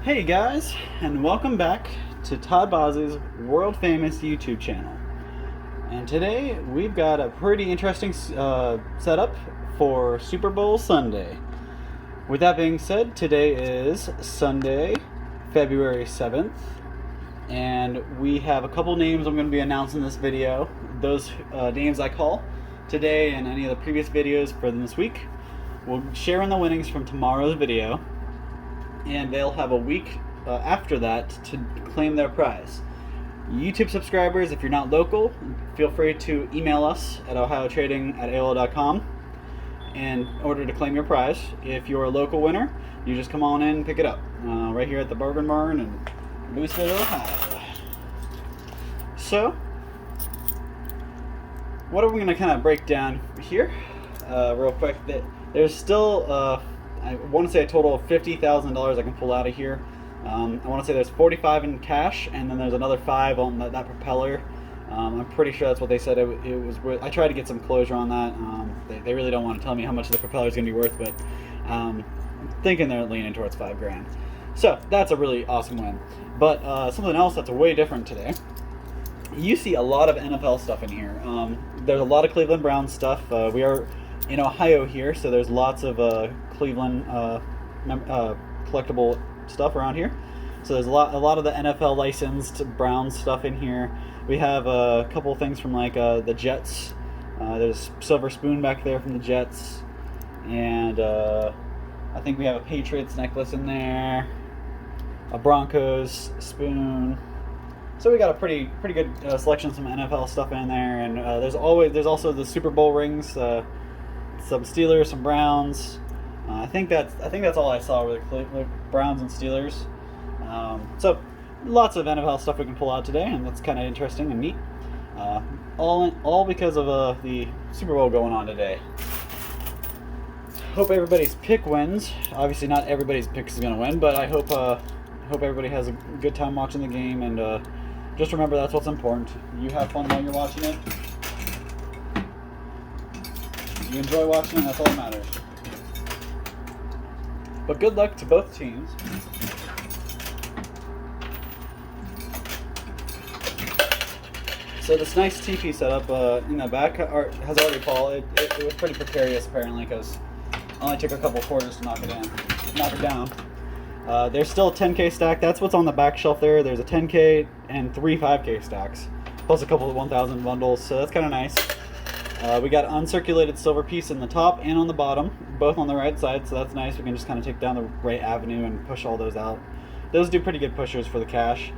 Hey guys, and welcome back to Todd Bozzy's world famous YouTube channel. And today we've got a pretty interesting setup for Super Bowl Sunday. With that being said, today is Sunday, February 7th, and we have a couple names I'm going to be announcing in this video. Those names I call today and any of the previous videos for this week. We'll share in the winnings from tomorrow's video, and they'll have a week after that to claim their prize. YouTube subscribers, if you're not local, feel free to email us at ohiotrading@aol.com in order to claim your prize. If you're a local winner, you just come on in and pick it up right here at the Bourbon Barn in Louisville, Ohio. So, what are we going to kind of break down here real quick? There's still I want to say a total of $50,000 I can pull out of here. I want to say there's 45 in cash, and then there's another 5 on that propeller. I'm pretty sure that's what they said it was worth. I tried to get some closure on that. They really don't want to tell me how much the propeller is going to be worth, but I'm thinking they're leaning towards $5,000. So that's a really awesome win. But something else that's way different today. You see a lot of NFL stuff in here. There's a lot of Cleveland Browns stuff. We are in Ohio here, so there's lots of Cleveland collectible stuff around here. So there's a lot of the NFL licensed Browns stuff in here. We have a couple of things from like the Jets. There's a silver spoon back there from the Jets, and I think we have a Patriots necklace in there, a Broncos spoon. So we got a pretty good selection of some NFL stuff in there, and there's also the Super Bowl rings, some Steelers, some Browns. I think that's all I saw with the Browns and Steelers. So lots of NFL stuff we can pull out today, and that's kind of interesting and neat. All because of the Super Bowl going on today. Hope everybody's pick wins. Obviously, not everybody's pick is going to win, but I hope everybody has a good time watching the game, and just remember that's what's important. You have fun while you're watching it. You enjoy watching it, that's all that matters. But good luck to both teams. So this nice teepee setup in the back has already fallen. It was pretty precarious apparently, because it only took a couple quarters to knock it down. There's still a 10K stack. That's what's on the back shelf there. There's a 10K and 3 5K stacks, plus a couple of 1,000 bundles. So that's kind of nice. We got uncirculated silver piece in the top and on the bottom, both on the right side, so that's nice. We can just kind of take down the right avenue and push all those out. Those do pretty good pushers for the cash.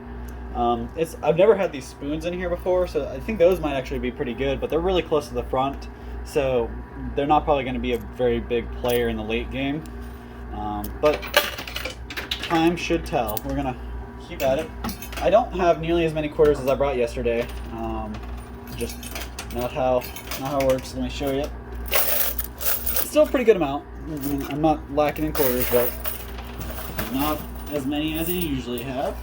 I've never had these spoons in here before, so I think those might actually be pretty good, but they're really close to the front, so they're not probably going to be a very big player in the late game. But time should tell. We're going to keep at it. I don't have nearly as many quarters as I brought yesterday. Just not how it works. Let me show you. Still a pretty good amount. I'm not lacking in quarters, but not as many as I usually have.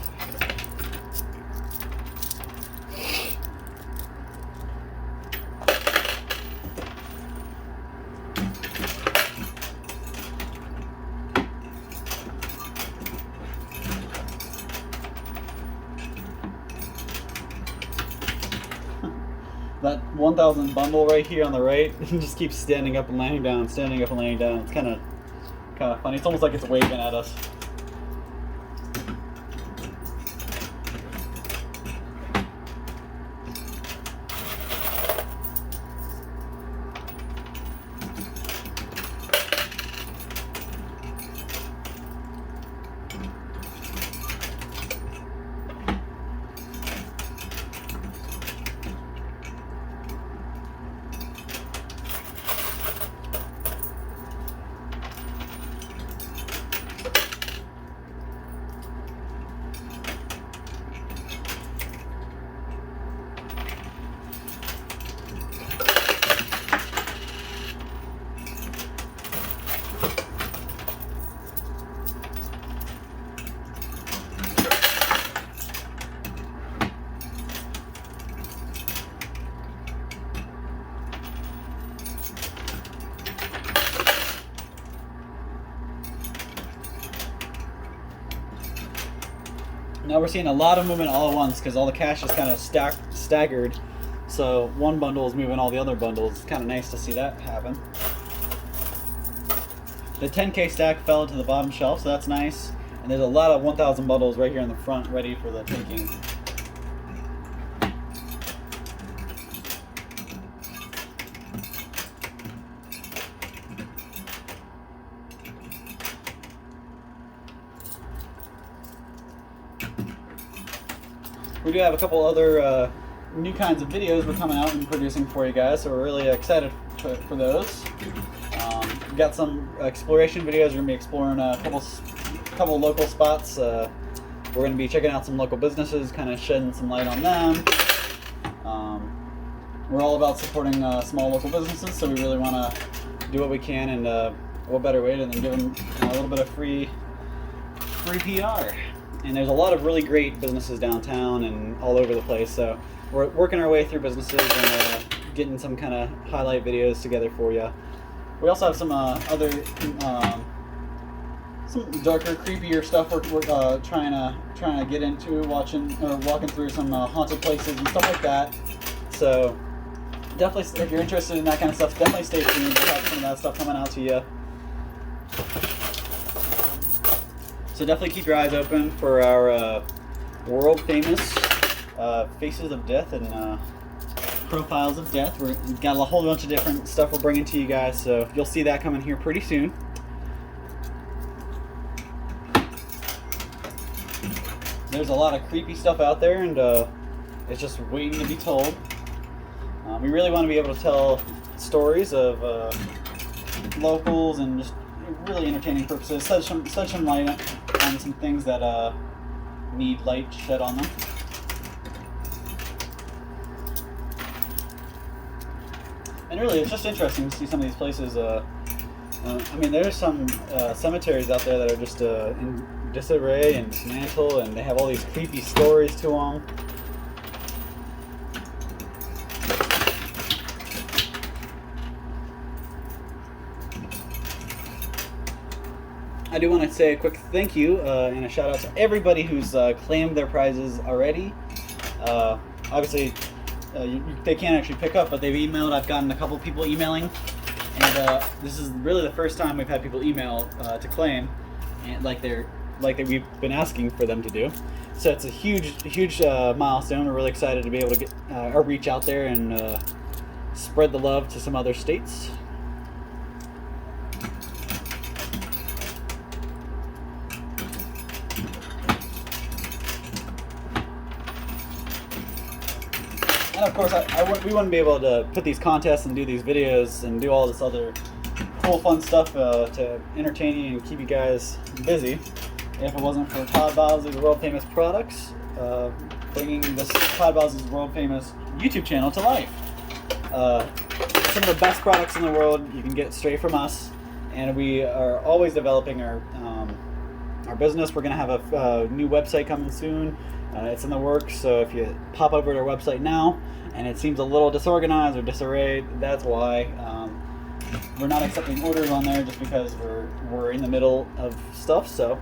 That 1,000 bundle right here on the right just keeps standing up and laying down, standing up and laying down. It's kind of funny. It's almost like it's waving at us. Now we're seeing a lot of movement all at once because all the cash is kind of staggered. So one bundle is moving all the other bundles. It's kind of nice to see that happen. The 10K stack fell to the bottom shelf, so that's nice. And there's a lot of 1,000 bundles right here in the front ready for the taking. We do have a couple other new kinds of videos we're coming out and producing for you guys, so we're really excited for those. We've got some exploration videos. We're going to be exploring a couple local spots. We're going to be checking out some local businesses, kind of shedding some light on them. We're all about supporting small local businesses, so we really want to do what we can, and what better way than give them a little bit of free PR. And there's a lot of really great businesses downtown and all over the place, so we're working our way through businesses and getting some kind of highlight videos together for you. We also have some other some darker, creepier stuff we're trying to get into, walking through some haunted places and stuff like that. So definitely, if you're interested in that kind of stuff, definitely stay tuned. We'll have some of that stuff coming out to you. So definitely keep your eyes open for our world famous Faces of Death and Profiles of Death. We've got a whole bunch of different stuff we're bringing to you guys, so you'll see that coming here pretty soon. There's a lot of creepy stuff out there, and it's just waiting to be told. We really want to be able to tell stories of locals and just really entertaining purposes, shed some light on some things that need light shed on them. And really, it's just interesting to see some of these places. I mean, there's some cemeteries out there that are just in disarray and dismantled, and they have all these creepy stories to them. I do want to say a quick thank you and a shout out to everybody who's claimed their prizes already. Obviously, they can't actually pick up, but they've emailed. I've gotten a couple people emailing, and this is really the first time we've had people email to claim, and like we've been asking for them to do. So it's a huge milestone. We're really excited to be able to get our reach out there and spread the love to some other states. And of course, we wouldn't be able to put these contests and do these videos and do all this other cool, fun stuff to entertain you and keep you guys busy if it wasn't for Todd Bosley's World Famous Products bringing this Todd Bosley's World Famous YouTube channel to life. Some of the best products in the world you can get straight from us, and we are always developing our business. We're going to have a new website coming soon. It's in the works, so if you pop over to our website now and it seems a little disorganized or disarrayed, that's why. We're not accepting orders on there just because we're in the middle of stuff, so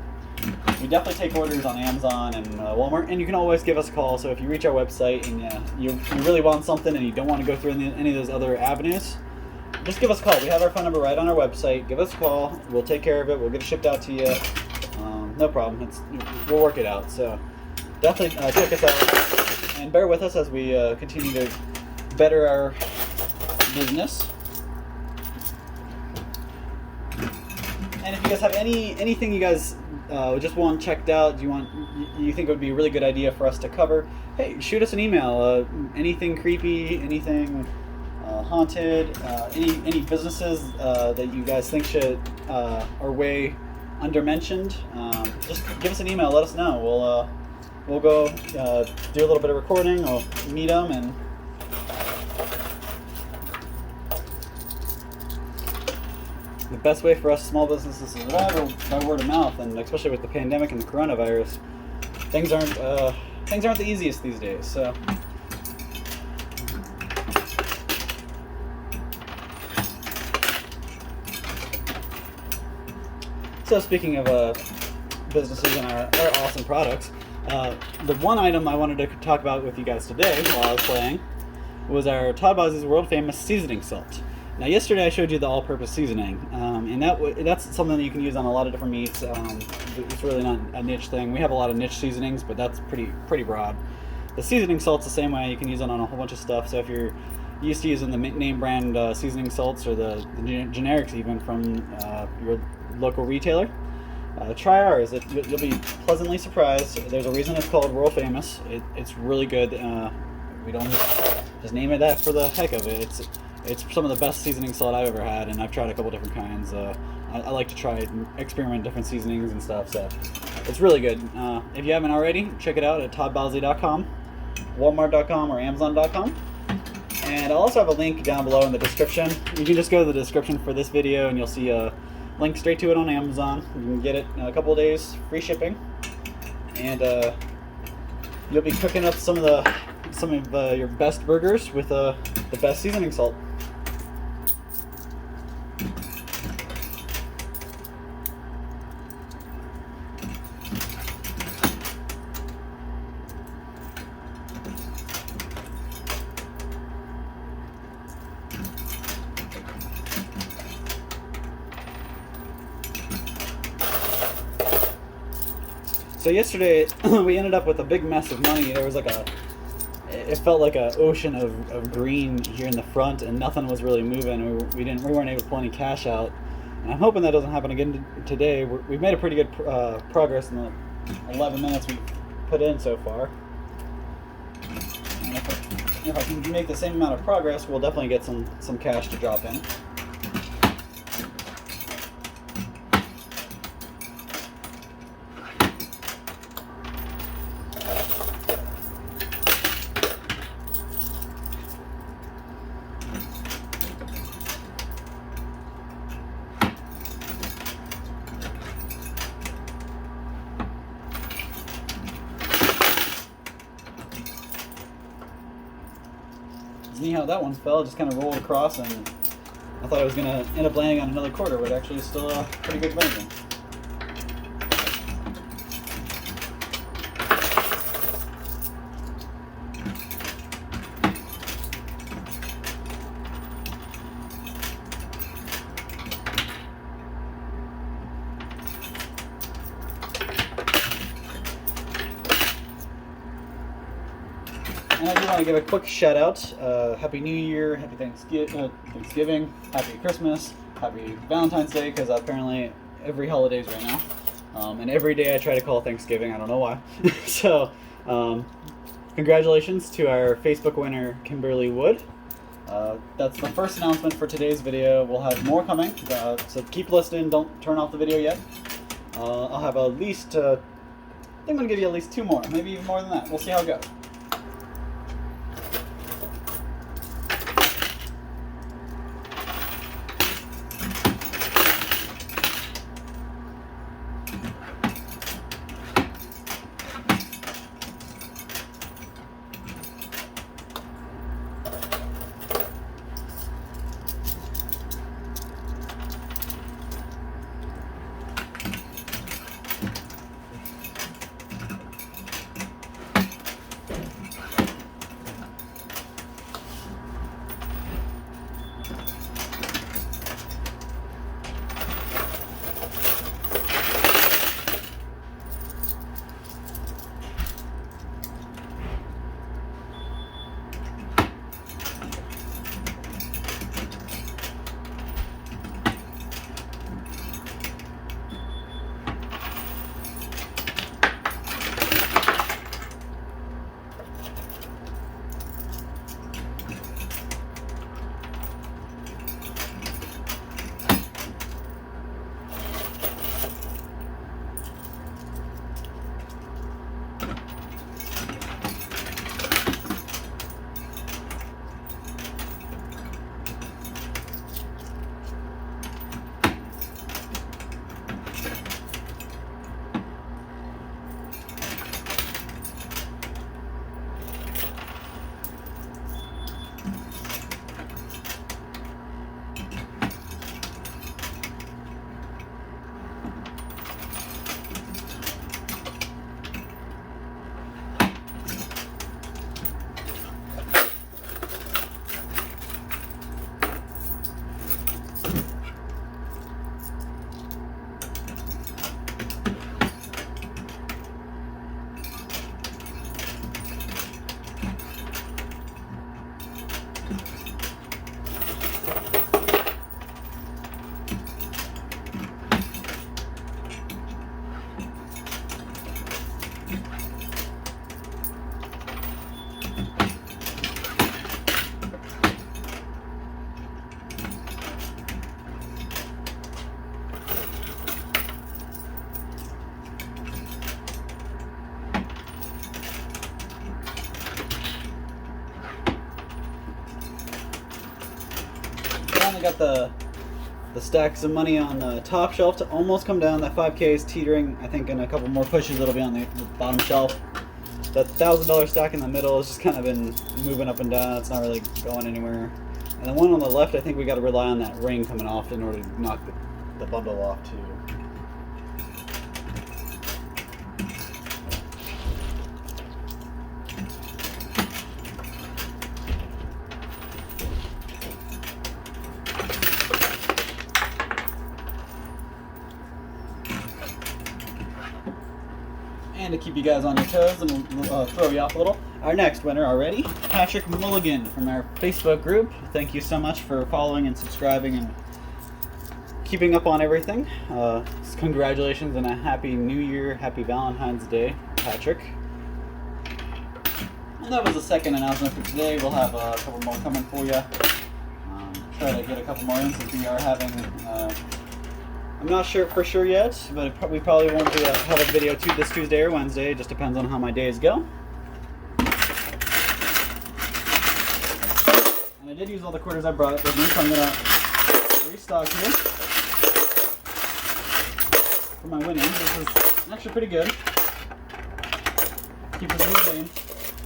we definitely take orders on Amazon and Walmart, and you can always give us a call. So if you reach our website and you really want something and you don't want to go through any of those other avenues, just give us a call. We have our phone number right on our website. Give us a call. We'll take care of it. We'll get it shipped out to you. No problem. We'll work it out. So definitely check us out and bear with us as we continue to better our business. And if you guys have anything you guys just want checked out, you think it would be a really good idea for us to cover, hey, shoot us an email. Anything creepy, anything haunted, any businesses that you guys think are way undermentioned, just give us an email. Let us know. We'll go do a little bit of recording. We'll meet them, and the best way for us small businesses to survive are by word of mouth, and especially with the pandemic and the coronavirus, things aren't the easiest these days. So speaking of businesses and our awesome products. The one item I wanted to talk about with you guys today while I was playing was our Todd Bozzi's world famous seasoning salt. Now yesterday I showed you the all-purpose seasoning, and that's something that you can use on a lot of different meats. It's really not a niche thing. We have a lot of niche seasonings, but that's pretty broad. The seasoning salt's the same way. You can use it on a whole bunch of stuff. So if you're used to using the name brand seasoning salts or the generics even from your local retailer, try ours. You'll be pleasantly surprised. There's a reason it's called world famous. It's really good. We don't just name it that for the heck of it. It's some of the best seasoning salt I've ever had, and I've tried a couple different kinds. I like to try and experiment different seasonings and stuff, so it's really good. If you haven't already, check it out at toddbozzi.com, walmart.com, or amazon.com. And I'll also have a link down below in the description. You can just go to the description for this video and you'll see a link straight to it on Amazon. You can get it in a couple of days, free shipping. And you'll be cooking up some of your best burgers with the best seasoning salt. So yesterday we ended up with a big mess of money. There was it felt like an ocean of green here in the front, and nothing was really moving. We weren't able to pull any cash out. And I'm hoping that doesn't happen again today. We've made a pretty good progress in the 11 minutes we've put in so far. And if I can make the same amount of progress, we'll definitely get some cash to drop in. See how that one fell, it just kind of rolled across, and I thought I was going to end up landing on another quarter, but actually it's still a pretty good landing. And I do want to give a quick shout out. Happy New Year, Happy Thanksgiving, Happy Christmas, Happy Valentine's Day, because apparently every holiday's right now. And every day I try to call Thanksgiving, I don't know why. So, congratulations to our Facebook winner, Kimberly Wood. That's the first announcement for today's video. We'll have more coming, so keep listening, don't turn off the video yet. I'll have at least, I think I'm going to give you at least 2 more, maybe even more than that. We'll see how it goes. got the stacks of money on the top shelf to almost come down. That 5K is teetering. I think in a couple more pushes it'll be on the bottom shelf. That $1,000 stack in the middle has just kind of been moving up and down. It's not really going anywhere. And the one on the left, I think we got to rely on that ring coming off in order to knock the bundle off too. And to keep you guys on your toes and throw you off a little, our next winner already, Patrick Mulligan from our Facebook group. Thank you so much for following and subscribing and keeping up on everything. Congratulations and a happy New Year, happy Valentine's Day, Patrick. And that was the second announcement for today. We'll have a couple more coming for you. Try to get a couple more in since we are having. I'm not sure for sure yet, but we probably won't have a video this Tuesday or Wednesday. It just depends on how my days go. And I did use all the quarters I brought with me, so I'm going to restock here for my winnings. This is actually pretty good. Keep it moving.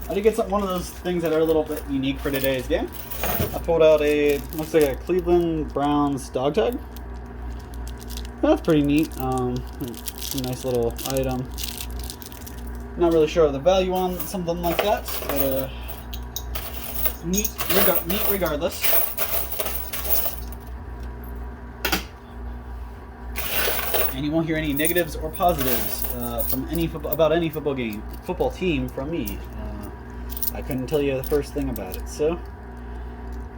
I did get one of those things that are a little bit unique for today's game. I pulled out looks like a Cleveland Browns dog tag. That's pretty neat. Nice little item. Not really sure of the value on something like that, but neat regardless. And you won't hear any negatives or positives from about any football team from me. I couldn't tell you the first thing about it, so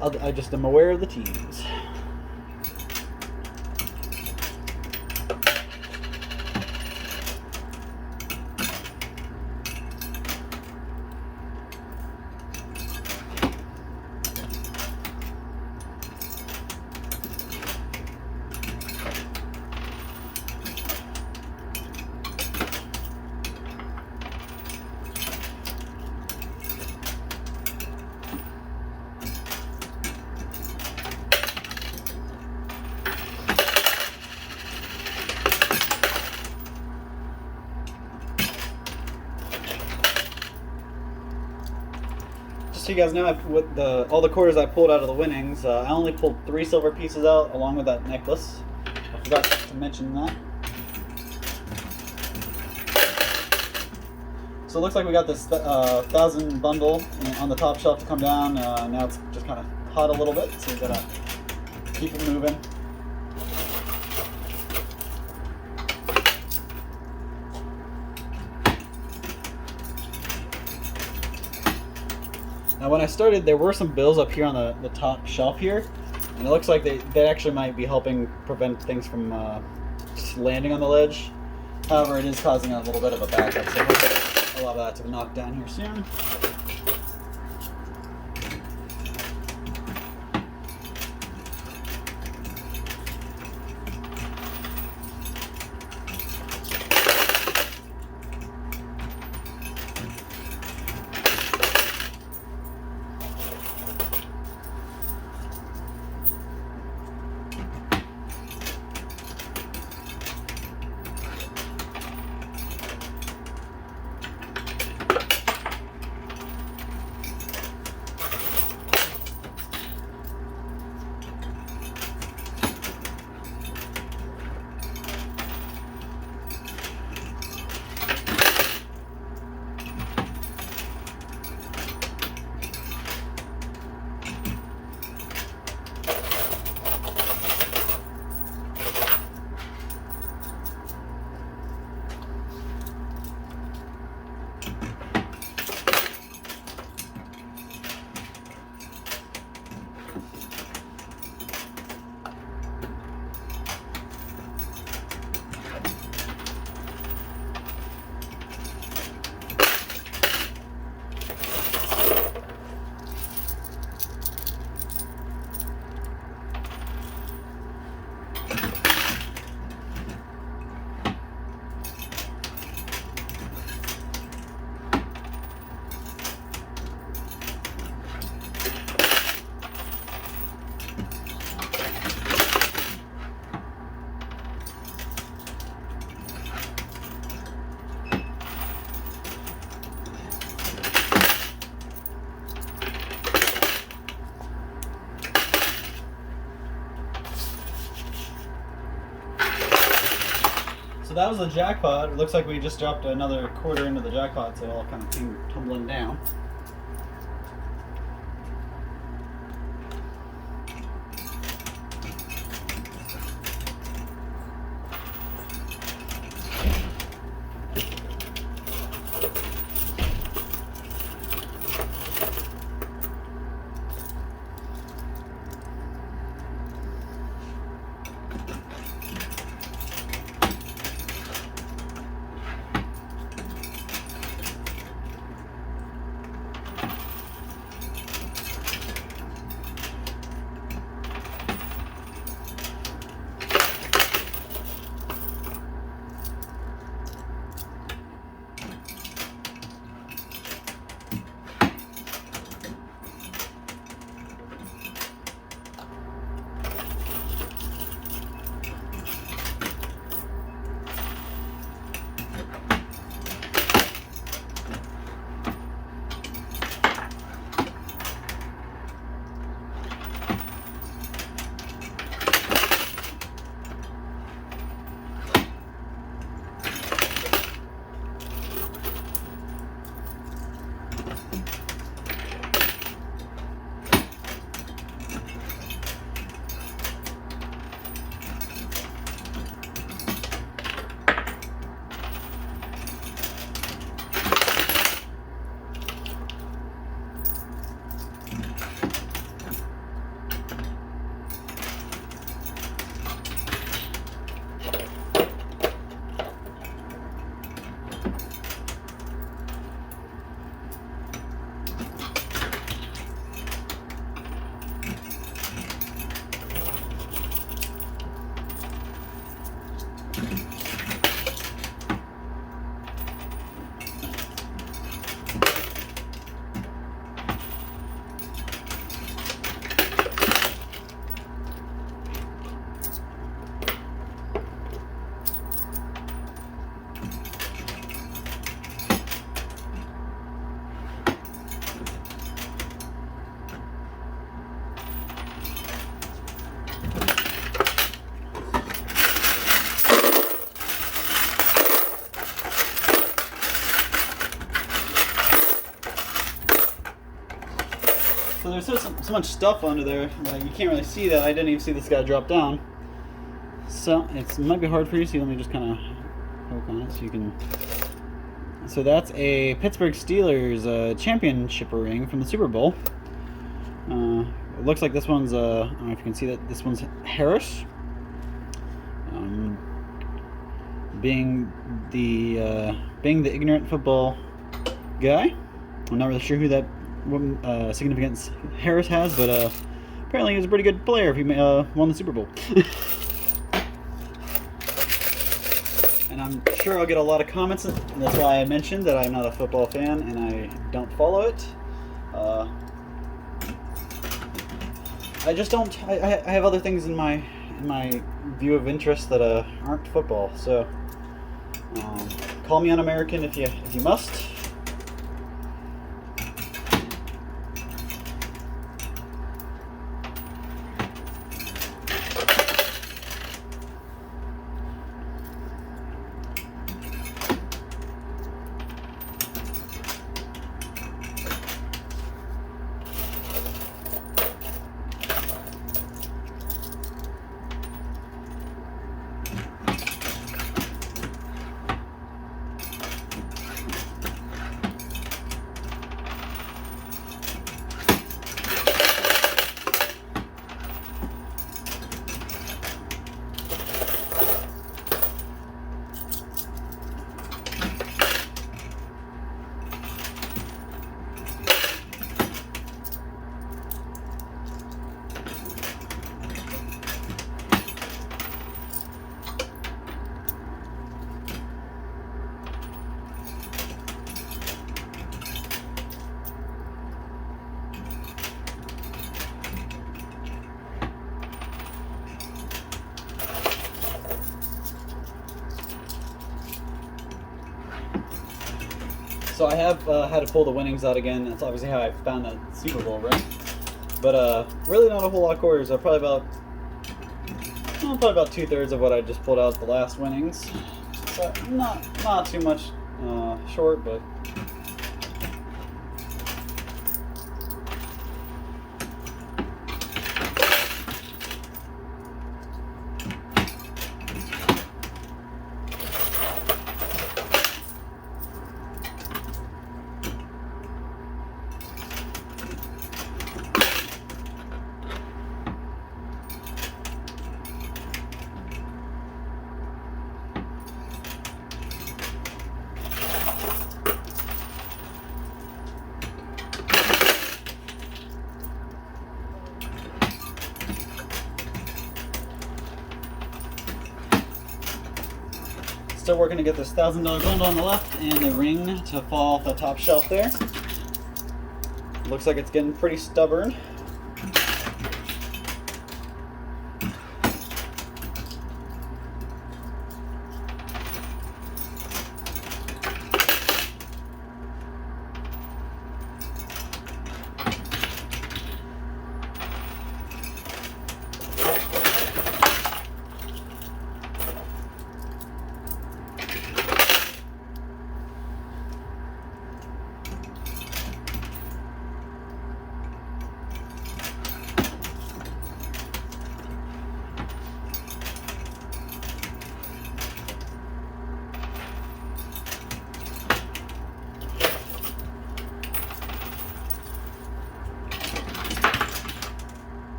I just am aware of the teams. So you guys know, with all the quarters I pulled out of the winnings, I only pulled 3 silver pieces out along with that necklace. I forgot to mention that. So it looks like we got this 1,000 bundle on the top shelf to come down. Now it's just kind of hot a little bit, so we gotta keep it moving. Now when I started, there were some bills up here on the top shelf here, and it looks like they actually might be helping prevent things from just landing on the ledge. However, it is causing a little bit of a backup, so hopefully a lot of that to knock down here soon. that was the jackpot. It looks like we just dropped another quarter into the jackpot, so it all kind of came tumbling down. So there's so much stuff under there, like you can't really see that. I didn't even see this guy drop down. So it might be hard for you to see. Let me just kind of poke on it so you can. So that's a Pittsburgh Steelers championship ring from the Super Bowl. It looks like this one's, I don't know if you can see that, this one's Harris. Being the ignorant football guy, I'm not really sure who that significance Harris has, but apparently he was a pretty good player if he won the Super Bowl. And I'm sure I'll get a lot of comments, and that's why I mentioned that I'm not a football fan and I don't follow it. I just don't. I have other things in my view of interest that aren't football. So call me un-American if you must. So I have had to pull the winnings out again. That's obviously how I found that Super Bowl ring. But really not a whole lot of quarters. Probably about 2/3 of what I just pulled out the last winnings. but not too much short, but. Still working to get this $1,000 bundle on the left and the ring to fall off the top shelf there. Looks like it's getting pretty stubborn.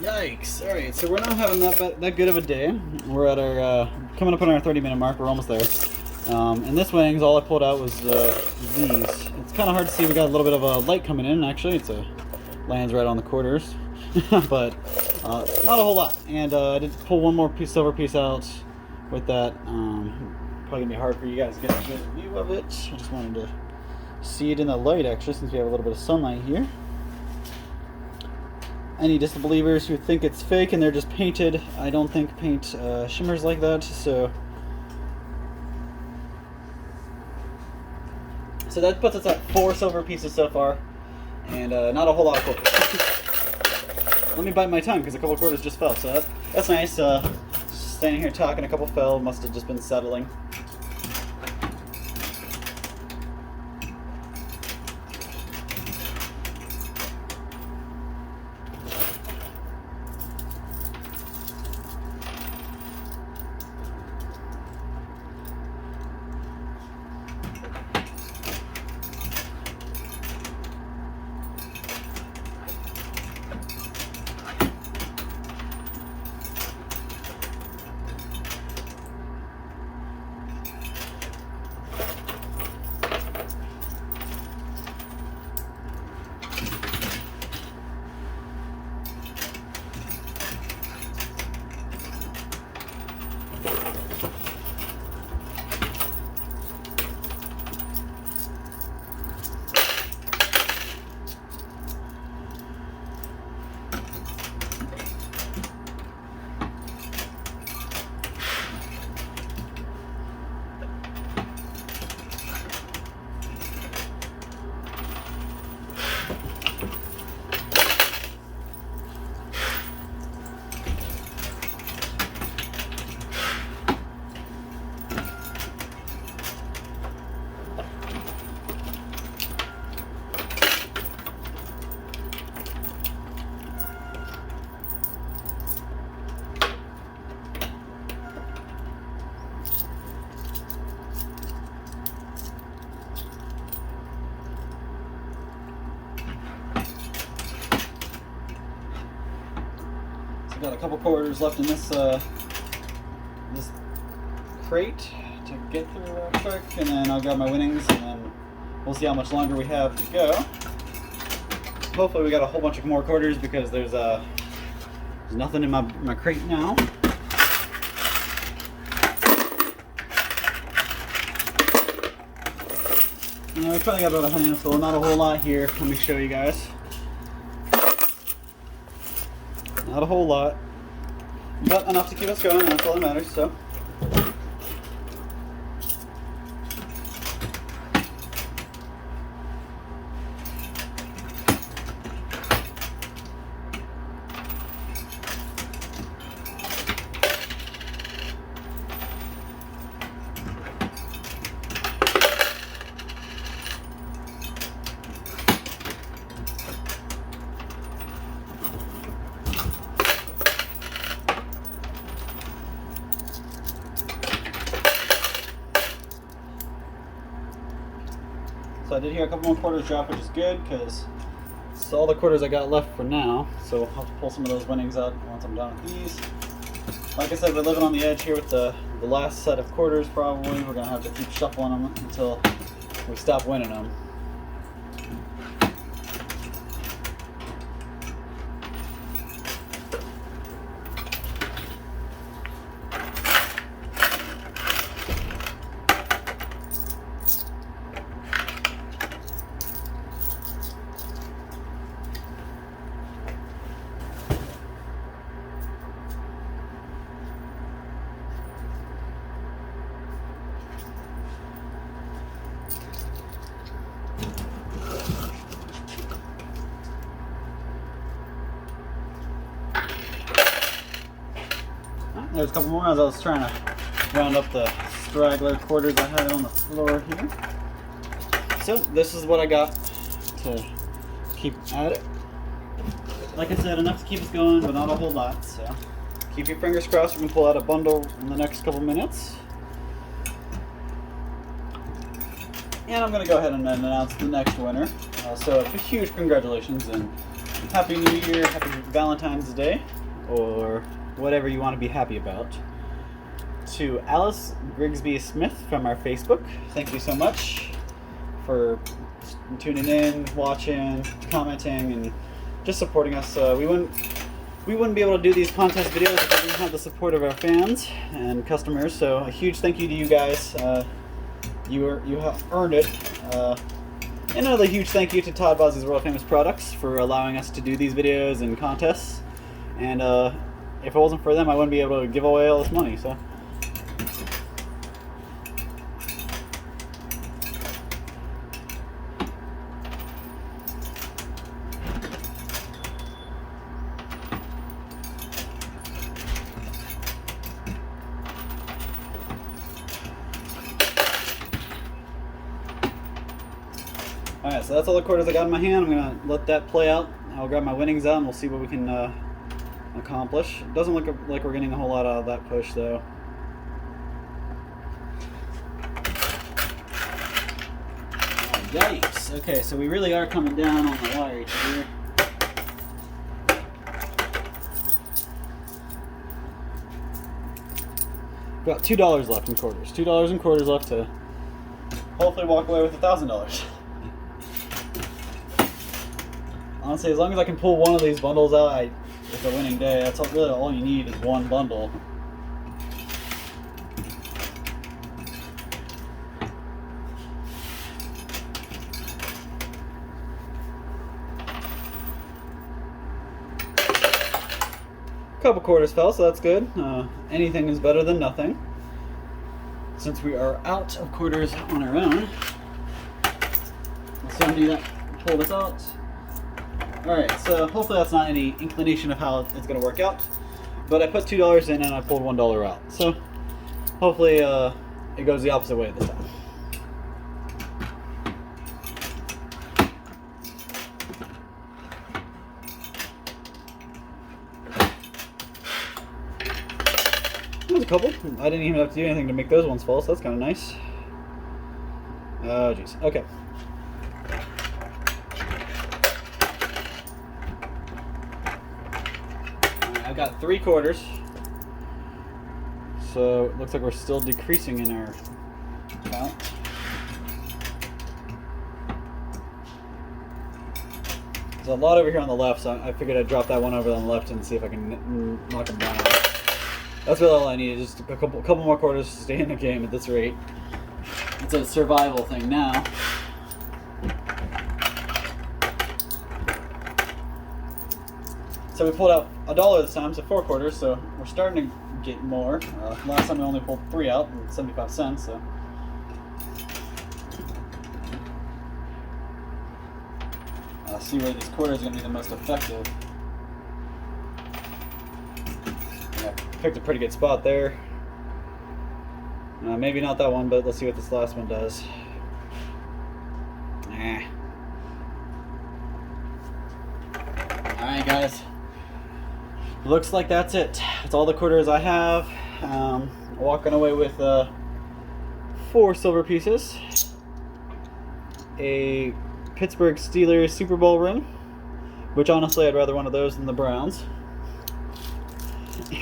Yikes! All right, so we're not having that good of a day. We're at our coming up on our 30-minute mark. We're almost there. And this wings, all I pulled out was these. It's kind of hard to see. We got a little bit of a light coming in. Actually, lands right on the quarters, but not a whole lot. And I did pull one more silver piece out with that. Probably gonna be hard for you guys to get a good view of it. I just wanted to see it in the light, actually, since we have a little bit of sunlight here. Any disbelievers who think it's fake and they're just painted, I don't think paint shimmers like that, so that puts us at 4 silver pieces so far, and not a whole lot of quarters. Let me bite my tongue because a couple quarters just fell, so that's nice. Standing here talking, a couple fell, must have just been settling. I've got a couple quarters left in this this crate to get through real quick, and then I'll grab my winnings, and then we'll see how much longer we have to go. Hopefully we got a whole bunch of more quarters, because there's nothing in my crate now. We probably got about a handful, not a whole lot here. Let me show you guys. Not a whole lot, but enough to keep us going, and that's all that matters. So. So I did hear a couple more quarters drop, which is good, because it's all the quarters I got left for now. So I'll have to pull some of those winnings out once I'm done with these. Like I said, we're living on the edge here with the last set of quarters probably. We're going to have to keep shuffling them until we stop winning them. There's a couple more as I was trying to round up the straggler quarters I had on the floor here. So this is what I got to keep at it. Like I said, enough to keep us going, but not a whole lot. So keep your fingers crossed we can pull out a bundle in the next couple minutes. And I'm going to go ahead and announce the next winner. So a huge congratulations and Happy New Year, Happy Valentine's Day, or whatever you want to be happy about, to Alice Grigsby Smith from our Facebook. Thank you so much for tuning in, watching, commenting, and just supporting us. We wouldn't be able to do these contest videos if we didn't have the support of our fans and customers. So a huge thank you to you guys. You have earned it. And another huge thank you to Todd Bosley's World Famous Products for allowing us to do these videos and contests. And if it wasn't for them, I wouldn't be able to give away all this money. So. Alright, so that's all the quarters I got in my hand. I'm going to let that play out. I'll grab my winnings out and we'll see what we can accomplish. It doesn't look like we're getting a whole lot out of that push though. Oh, yikes. Okay, so we really are coming down on the wire here. Got $2 left in quarters. $2 in quarters left to hopefully walk away with $1,000. Honestly, as long as I can pull one of these bundles out, it's a winning day. That's really all you need is one bundle. Couple quarters fell, so that's good. Anything is better than nothing. Since we are out of quarters on our own, let's undo that. Pull this out. Alright, so hopefully that's not any inclination of how it's going to work out. But I put $2 in and I pulled $1 out. So hopefully it goes the opposite way this time. There's a couple. I didn't even have to do anything to make those ones fall, so that's kind of nice. Oh, jeez. Okay. I've got 3 quarters. So it looks like we're still decreasing in our count. There's a lot over here on the left, so I figured I'd drop that one over on the left and see if I can knock them down. That's really all I need, just a couple more quarters to stay in the game at this rate. It's a survival thing now. So we pulled out $1 this time, so 4 quarters, so we're starting to get more. Last time we only pulled 3 out, 75 cents, so. See where these quarters are going to be the most effective. Yeah, picked a pretty good spot there. Maybe not that one, but let's see what this last one does. Alright guys, looks like that's it. That's all the quarters I have. Walking away with 4 silver pieces, a Pittsburgh Steelers Super Bowl ring, which honestly I'd rather one of those than the Browns,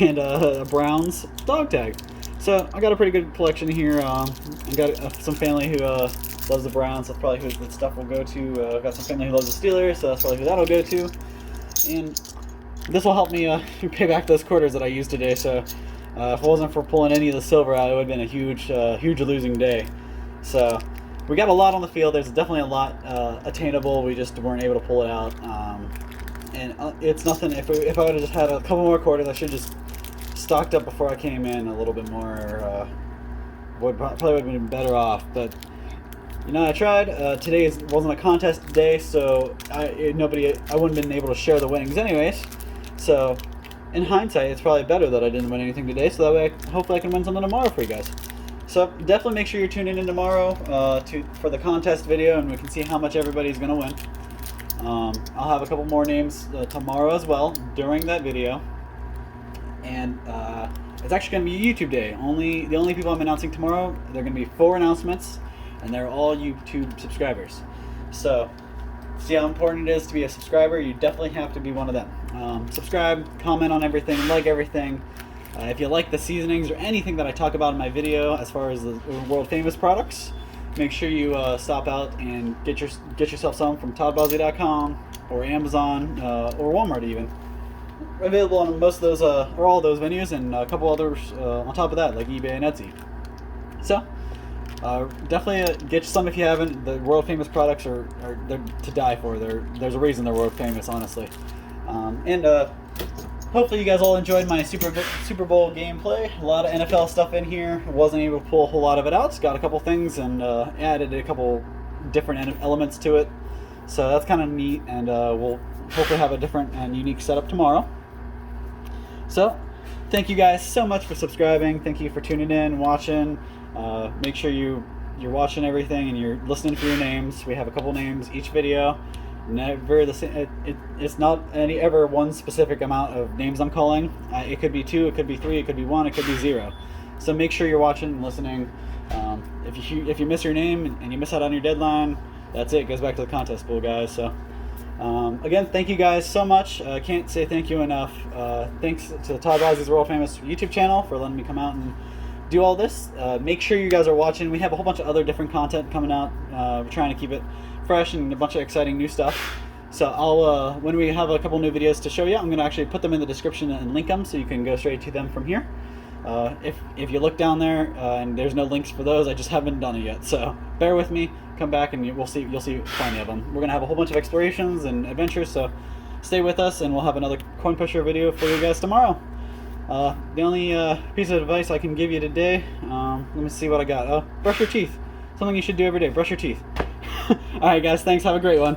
and a Browns dog tag. So I got a pretty good collection here. I got some family who loves the Browns, so that's probably who the stuff will go to. I've got some family who loves the Steelers, so that's probably who that'll go to. And this will help me pay back those quarters that I used today. So if it wasn't for pulling any of the silver out, it would have been a huge losing day. So we got a lot on the field. There's definitely a lot attainable. We just weren't able to pull it out. And it's nothing. If I would have just had a couple more quarters, I should just stocked up before I came in a little bit more. Probably would have been better off. But you know, I tried. Today wasn't a contest day, so I wouldn't have been able to share the winnings anyways. So in hindsight, it's probably better that I didn't win anything today, so that way hopefully I can win something tomorrow for you guys. So definitely make sure you're tuning in tomorrow for the contest video, and we can see how much everybody's going to win. I'll have a couple more names tomorrow as well during that video. And it's actually going to be a YouTube day. The only people I'm announcing tomorrow, there are going to be 4 announcements, and they're all YouTube subscribers. So see how important it is to be a subscriber. You definitely have to be one of them. Subscribe, comment on everything, like everything. If you like the seasonings or anything that I talk about in my video as far as the world famous products, make sure you stop out and get yourself some from toddbosley.com or Amazon or Walmart even. Available on most of those or all those venues, and a couple others on top of that, like eBay and Etsy. So definitely get you some if you haven't. The world famous products are they're to die for. There's a reason they're world famous, honestly. And hopefully you guys all enjoyed my Super Bowl gameplay. A lot of NFL stuff in here. Wasn't able to pull a whole lot of it out. Just got a couple things and added a couple different elements to it. So that's kind of neat, and we'll hopefully have a different and unique setup tomorrow. So thank you guys so much for subscribing. Thank you for tuning in, watching. Make sure you're watching everything and you're listening for your names. We have a couple names each video. Never the same. It's not ever one specific amount of names I'm calling. It could be 2, it could be 3, it could be 1, it could be 0. So make sure you're watching and listening. If you miss your name and you miss out on your deadline, that's it. It goes back to the contest pool, guys. So again, thank you guys so much. I can't say thank you enough. Thanks to Todd Bosley's World Famous YouTube channel for letting me come out and do all this. Make sure you guys are watching. We have a whole bunch of other different content coming out. We're trying to keep it fresh and a bunch of exciting new stuff. So I'll when we have a couple new videos to show you, I'm going to actually put them in the description and link them so you can go straight to them from here. If you look down there and there's no links for those, I just haven't done it yet. So bear with me. Come back and you'll see plenty of them. We're going to have a whole bunch of explorations and adventures, so stay with us and we'll have another coin pusher video for you guys tomorrow. The only piece of advice I can give you today, let me see what I got. Brush your teeth. Something you should do every day. Brush your teeth. Alright guys, thanks. Have a great one.